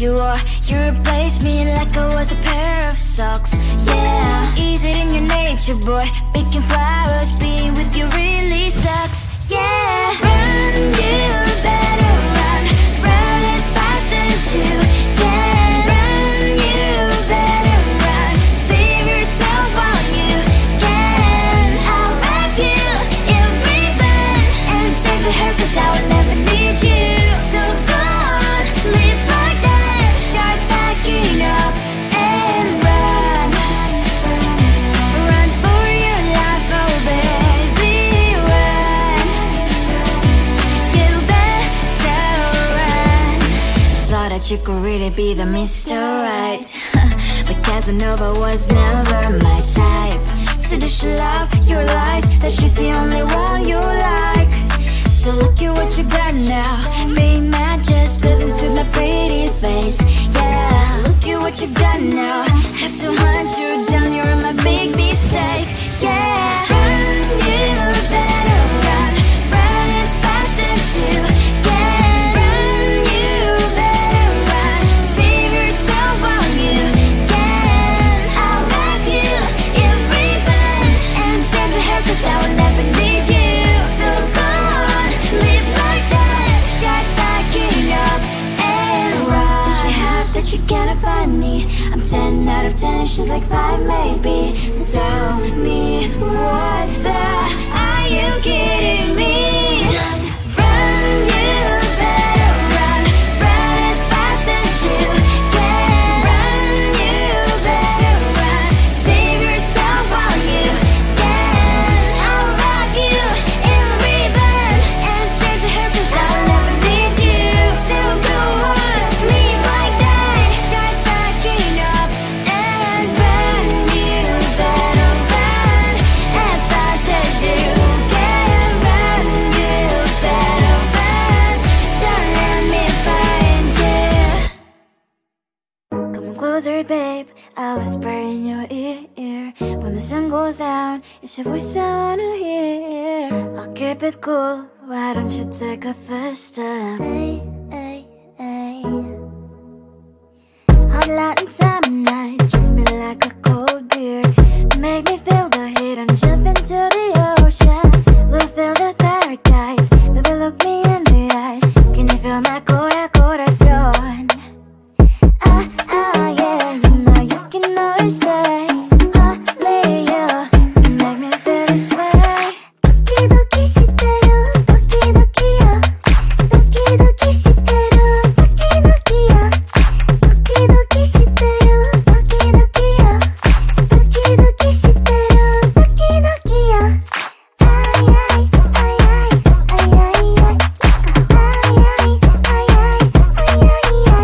you are. You replaced me like I was a pair of socks. Yeah, is it in your nature, boy? Picking flowers, being with you really sucks. Yeah, run, you better run. Run as fast as you can. Run, you better run. Save yourself while you can. I'll wrap you in ribbon and send to her, 'cause I will never need you. So go on, live like that. Start packing up and run. Run for your life, oh baby, run. You better run. Thought that you could really be the Mr. Right, but Casanova was never my type. So does she love your lies, that she's the only one you like? So look at what you got now. Being mad just doesn't suit my pretty face. Yeah, look at what you got now. Have to hunt you down, you're my big mistake. Yeah, run, you better run. Run as fast as you can. Run, you better run. Save yourself while you can. I'll wrap you in ribbon and send to her, 'cause I will never need you. So go on, live like that. Start packing up and run. Does she have that you cannot find me? I'm 10 out of 10, she's like 5 maybe. So tell me, what the are you kidding me? Run, you better run. Run as fast as you can. Run, you better run. Save yourself while you can. I'll wrap you in ribbon and send to her, 'cause I will never need you. So go on, live like that. Start packing up and run. You better run as fast as you can. Run, you better run. Don't let me find you. Come on closer, babe, I'll whisper in your ear. When the sun goes down, it's your voice I wanna hear. I'll keep it cool, why don't you take a first step? Hey, hey, hey. Hot light and summer night, treat me like a cold beer. Make me feel the heat and jump into the ocean. We'll feel the paradise, baby look me in the eyes. Can you feel my corazón? Ah, ah, yeah, you know you can always stay. Only you can make me feel this way. Doki doki shiteru, doki doki yo. Doki doki shiteru, doki doki yo. Doki doki shiteru, doki doki yo. Doki doki shiteru, doki doki yo. Ay ay ay ay ay ay ay. Ay ay ay ay ay ay ay.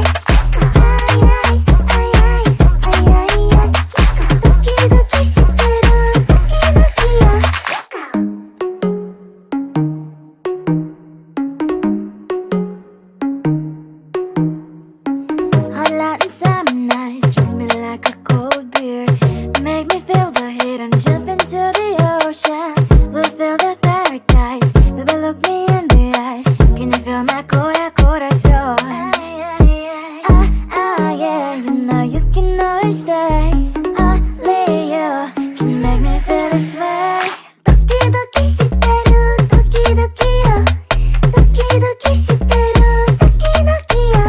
Hot light and summer nights, treat me like a cold beer. Make me feel the heat and jump into the ocean. We'll feel the paradise, baby look me in the eyes. Can you feel my corazón? Ah, ah, yeah, you know you can always stay. Only you can make me feel this way. Doki doki shiteru, doki doki yo. Doki doki shiteru, doki doki yo.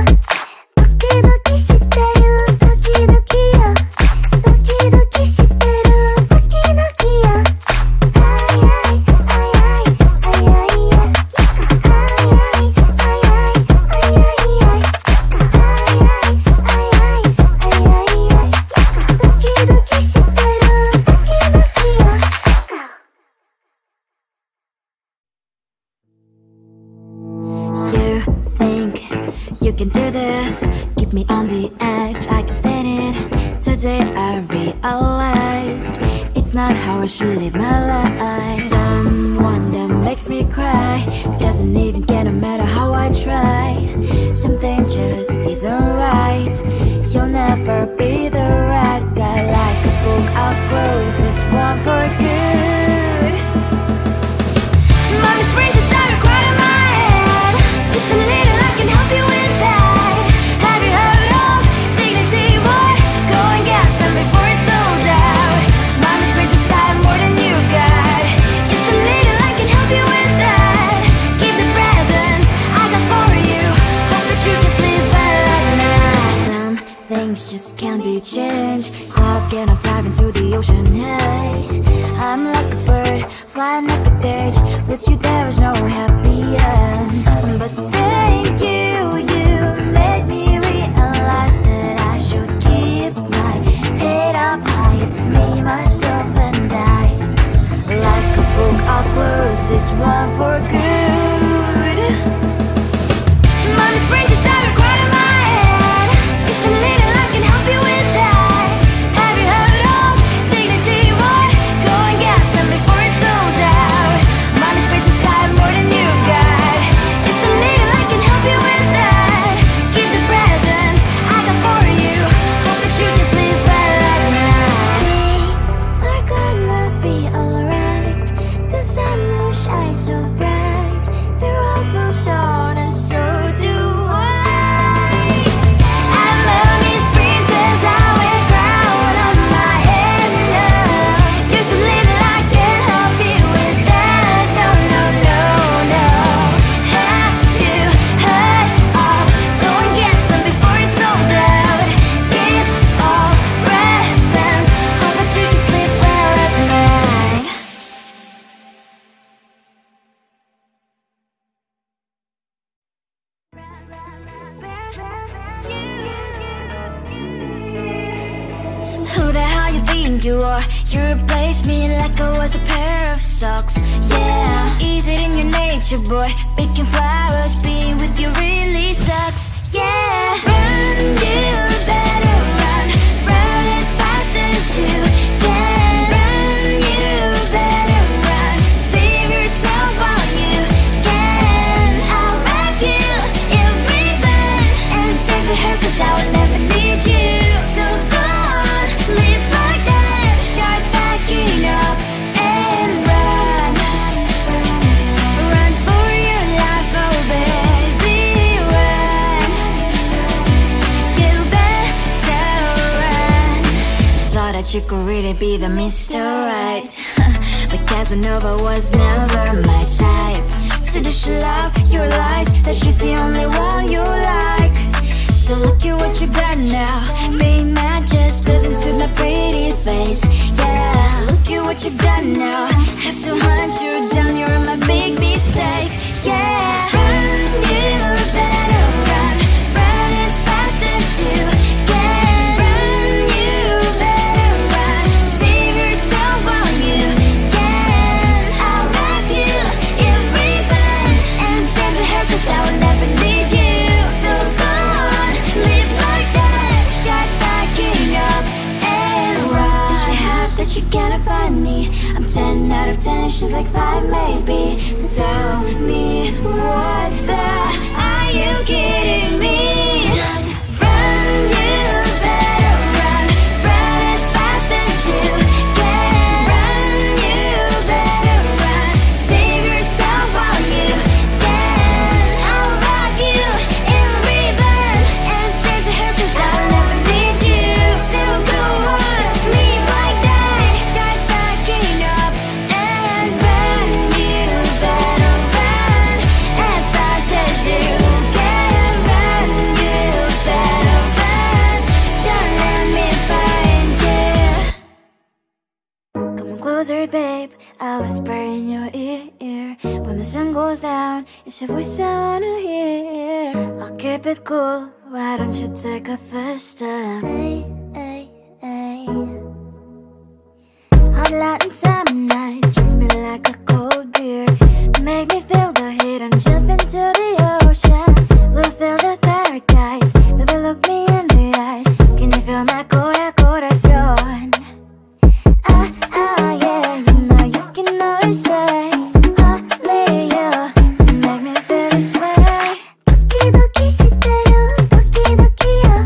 Doki doki shiteru, doki doki yo. Doki doki shiteru, doki doki yo. Ay ay ay ay ay ay ay. Ay ay ay ay ay ay ay. Ay ay ay ay ay ay ay. Doki doki shiteru, doki doki yo. You think you can do this, keep me on the edge, I can stand it. Today I realized it's not how I should live my life. Someone that makes me cry doesn't even care no matter how I try. Something just isn't right. You'll never be the right guy. Like a book, I'll close this one for good. Mommy's brains inside are in my head. Just a little, I can help you with that. Have you heard of change. Cloud getting up, dive into the ocean, hey. I'm like a bird, flying like a bird. With you there is no happy end. But thank you, you made me realize that I should keep my head up high. It's me, myself and I. Like a book, I'll close this one for good. Mommy spring decided quite in my head. Just a little I can help you with that. Have you heard of dignity, boy? Go and get some before it's sold out. Mommy spring decided more than you've got. Just a little I can help you with that. Keep the presents I got for you. Hope that you can sleep well at night. We're gonna be alright. The sun will shine so bright. The road moves on and so do I. I love these princess, I wear crown on my head now. Just a little I can help you with that. No, no, no, no. Have you heard of? Go and get some before it's sold out. Give all presents. Hope that you can sleep well at night. Who the hell you think you are? You replaced me like I was a pair of socks. Yeah, is it in your nature, boy? Picking flowers, being with you really sucks. Yeah, run, you better run. Run as fast as you can. Run, you better run. Save yourself while you can. I'll wrap you in ribbon and send to her 'cause I will never need you. So go on, live like that. Start backing up and run. Run for your life, oh baby, run. You better run. Thought that you could really be the Mr. Right. But Casanova was never my type. So does she love your lies? That she's the only one you like. So look at what you've done now. Being mad just doesn't suit my pretty face. Yeah, look at what you've done now. Have to hunt you down, you're my big mistake. Yeah, run, you better run. Run as fast as you can. Run, you better run. Save yourself while you can. I'll wrap you in ribbon and send to her 'cause I will never need you. So go on, live like that. Start backing up and run. Does she have that you cannot find me? I'm 10 out of 10, she's like 5 maybe. So tell me, what the are you kidding me? Run, you better run. Run as fast as you can. Run, you better run. Save yourself while you can. I'll wrap you in ribbon and send to her 'cause I will never need you. So go on, live like that. Start backing up and run. You better run as fast as you can. Run, you better run. Don't let me find you. Come on closer, babe. I'll whisper in your ear. When the sun goes down, it's your voice I wanna hear. I'll keep it cool. Why don't you take a first step? Hey, hey, hey. Hot light and summer night, treat me like a cold beer. Make me feel the heat and jump into the ocean. We'll feel the paradise. Baby, look me in the eyes. Can you feel my corazón? Yeah, you know you can always say, only you make me feel this way. Doki doki shiteru, doki doki yo.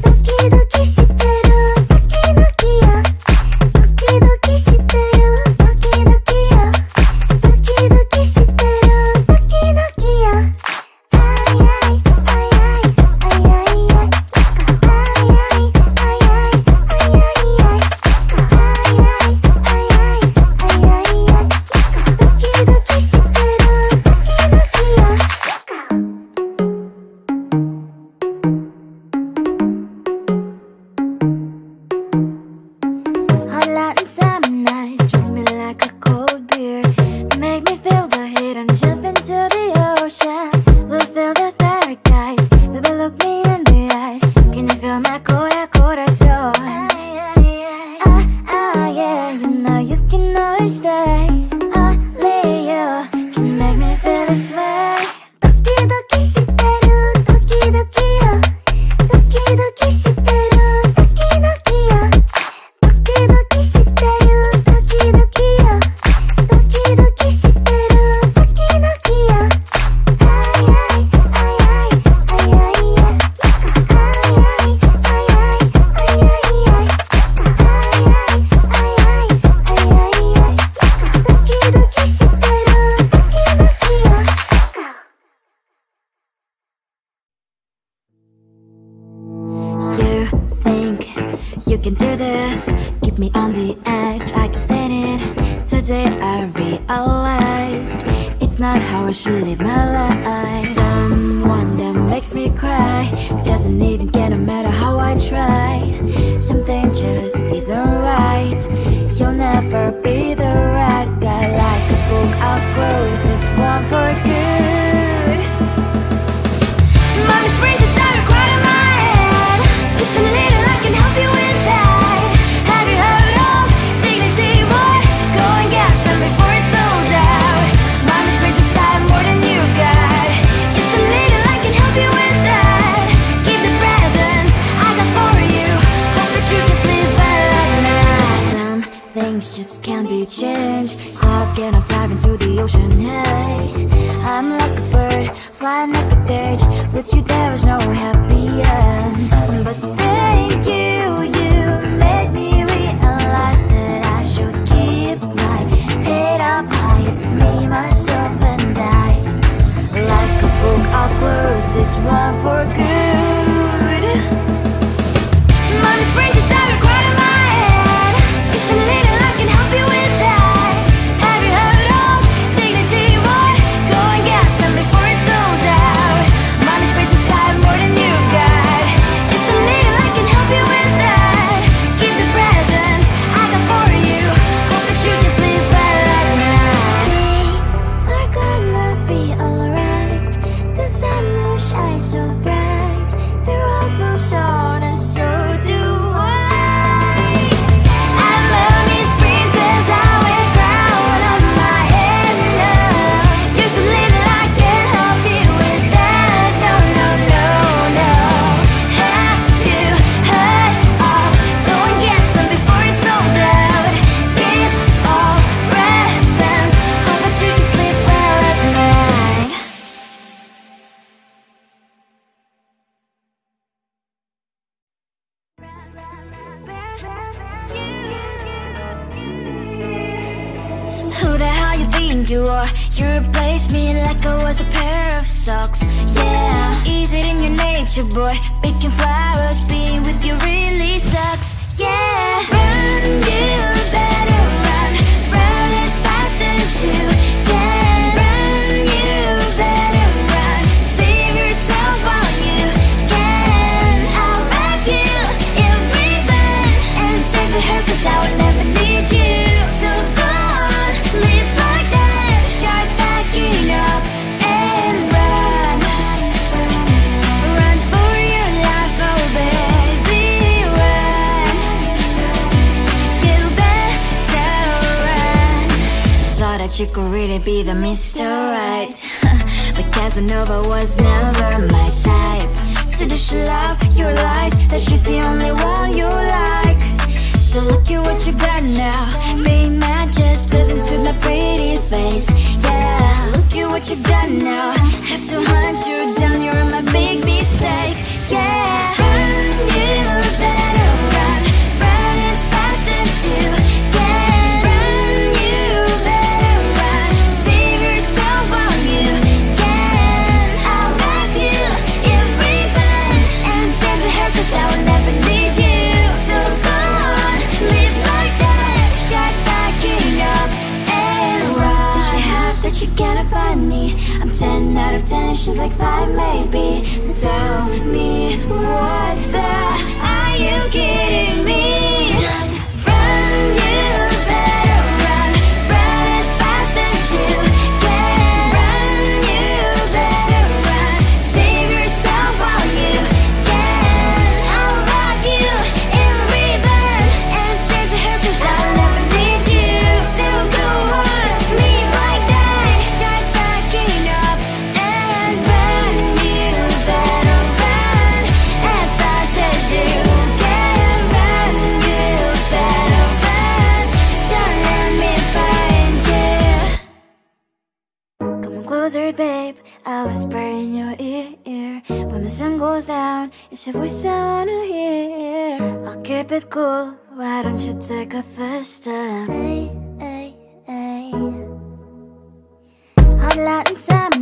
Doki doki shiteru, doki doki yo. Doki doki shiteru, doki doki yo. Doki doki shiteru, doki doki yo. you can do this. Keep me on the edge, I can stand it. Today I realized it's not how I should live my life. Someone that makes me cry doesn't even get no matter how I try. Something just isn't right. You'll never be the right guy. Like a book, I'll close this one for good. Mommy springs inside right in my head. Just a little, I can help you with that. Have you heard of dignity, boy? Go and get some before it's sold out. Mommy springs inside more than you've got. Just a little, I can help you with that. Give the presents I got for you. Hope that you can sleep well at night. Some things just can't be changed. Clock and I'm diving to the ocean, hey. I'm like a bird, flying like a cage. With you there is no happy end. But thank you, you made me realize that I should keep my head up high. It's me, myself and I. Like a book, I'll close this one for good. Mommy springs inside right in my head. Just a little, I can help you with that. Have you heard of dignity, boy? Go and get some before it's sold out. Mommy springs inside more than you've got. Just a little, I can help you with that. Keep the presents I got for you. Hope that you can sleep well at night. We're gonna be alright. The sun will shine so bright. The road moves on and so do I. And mommy springs as I wear crown on my head now. Just a little, I can help you with that. No, no, no, no. Have you heard of? Go and get some before it's sold out. Give all presents. Hope that you can sleep well at night. Who the hell you think you are? You replaced me like I was a pair of socks. Yeah, is it in your nature, boy? Picking flowers, being with you really sucks. Yeah, run, you better run. Run as fast as you can. Run, you better run. Save yourself while you can. I'll wrap you in ribbon and send to her, 'cause I will never need you. So go on, live like that. Start backing up and run. Run for your life, oh baby, run. You better run. Thought that you could really be the Mr. Right. But Casanova was never my type. So does she love your lies, that she's the only one you like? So look at what you got now. Being mad just doesn't suit my pretty face. Yeah, look at what you got now. Have to hunt you down, you're my big mistake. Yeah, run, you better run. Run as fast as you can. Run, you better run. Save yourself while you can. I'll wrap you in ribbon and send to her, 'cause I will never need you. So go on, live like that. Start backing up and run. Does she have that she cannot find me? I'm 10 out of 10, she's like 5 maybe. So tell me, what the are you kidding me? Run, you better run. Run as fast as you can. Run, you better run. Save yourself while you can. I'll wrap you in ribbon and send to her, 'cause I'll never need you. So go on, live like that. Start backing up and run. You better run as fast as you can. Run, you better run. Don't let me find you. Come on closer, babe, I'll whisper in your ear. When the sun goes down, it's your voice I wanna hear. I'll keep it cool, why don't you take a first step? Hey, hey, hey. Hot Latin summer.